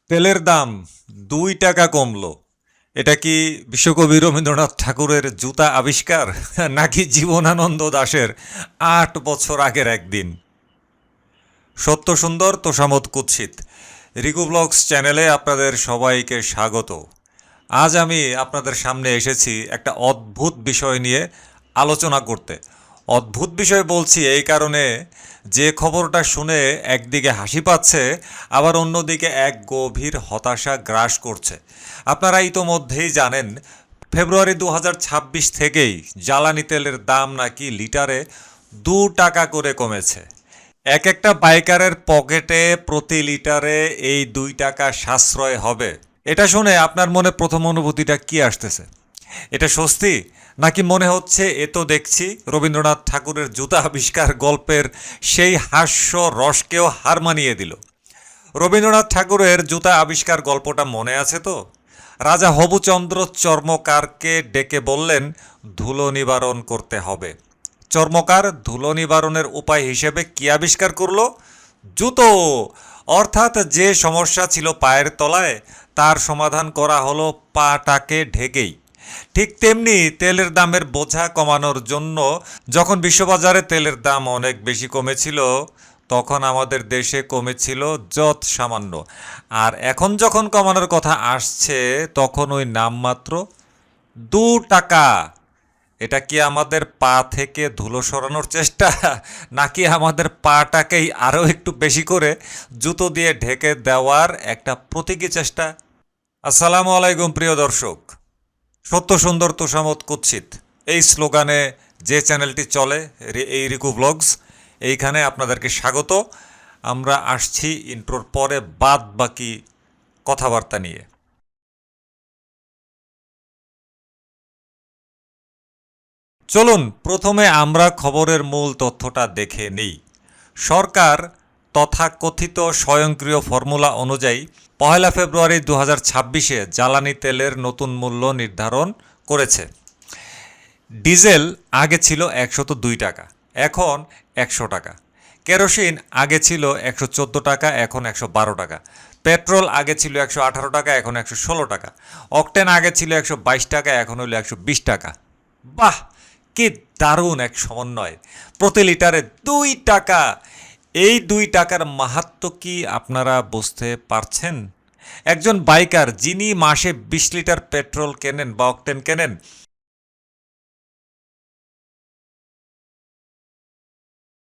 তেলের দাম 2 টাকা কমলো। এটা কি বিশ্বকবি রবীন্দ্রনাথ ঠাকুরের জুতা আবিষ্কার নাকি জীবনানন্দ দাশের 8 বছর আগের একদিন? সত্য সুন্দর তোষামোদ কুৎসিত রিকু ব্লগস চ্যানেলে আপনাদের সবাইকে স্বাগত। আজ আমি আপনাদের সামনে এসেছি একটা অদ্ভুত বিষয় নিয়ে আলোচনা করতে। অদ্ভুত বিষয় বলছি এই কারণে, যে খবরটা শুনে একদিকে হাসি পাচ্ছে, আবার অন্যদিকে এক গভীর হতাশা গ্রাস করছে। আপনারা ইতোমধ্যেই জানেন, ফেব্রুয়ারি 2026 থেকেই জ্বালানি তেলের দাম নাকি লিটারে 2 টাকা করে কমেছে। এক একটা বাইকারের পকেটে প্রতি লিটারে এই 2 টাকা সাশ্রয় হবে। এটা শুনে আপনার মনে প্রথম অনুভূতিটা কি আসতেছে? এটা স্বস্তি, নাকি মনে হচ্ছে এ তো দেখছি রবীন্দ্রনাথ ঠাকুরের জুতা আবিষ্কার গল্পের সেই হাস্য রসকেও হার মানিয়ে দিল? রবীন্দ্রনাথ ঠাকুরের জুতা আবিষ্কার গল্পটা মনে আছে তো? রাজা হবুচন্দ্র চর্মকারকে ডেকে বললেন ধুলো নিবারণ করতে হবে। চর্মকার ধুলো নিবারণের উপায় হিসেবে কি আবিষ্কার করলো? জুতো। অর্থাৎ যে সমস্যা ছিল পায়ের তলায়, তার সমাধান করা হলো পাটাকে ঢেকেই। ঠিক তেমনি তেলের দামের বোঝা কমানোর জন্য যখন বিশ্ববাজারে তেলের দাম অনেক বেশি কমেছিল, তখন আমাদের দেশে কমেছিল যৎ সামান্য। আর এখন যখন কমানোর কথা আসছে, তখন ওই নামমাত্র 2 টাকা। এটা কি আমাদের পা থেকে ধুলো সরানোর চেষ্টা, নাকি আমাদের পাটাকেই আরও একটু বেশি করে জুতো দিয়ে ঢেকে দেওয়ার একটা প্রতীকী চেষ্টা? আসসালামু আলাইকুম প্রিয় দর্শক। সত্য সুন্দর তোষামোদ কুৎসিত এই স্লোগানে যে চ্যানেলটি চলে, এই রিকু ব্লগস, এইখানে আপনাদেরকে স্বাগত। আমরা আসছি ইন্ট্রোর পরে বাদ বাকি কথাবার্তা নিয়ে। চলুন প্রথমে আমরা খবরের মূল তথ্যটা দেখে নিই। সরকার তথাকথিত স্বয়ংক্রিয় ফর্মুলা অনুযায়ী 1 ফেব্রুয়ারি 2026-এ জ্বালানি তেলের নতুন মূল্য নির্ধারণ করেছে। ডিজেল আগে ছিল 102 টাকা, এখন 100 টাকা। কেরোসিন আগে ছিল 114 টাকা, এখন 112 টাকা। পেট্রোল আগে ছিল 118 টাকা, এখন 116 টাকা। অকটেন আগে ছিল 122 টাকা, এখন হলো 120 টাকা। বাহ, কি দারুণ এক সমন্বয়! প্রতি লিটারে 2 টাকা। এই 2 টাকার মাহাত্ম্য কি আপনারা বুঝতে পারছেন? একজন বাইকার যিনি মাসে 20 লিটার পেট্রোল কেনেন বা অকটেন কেনেন,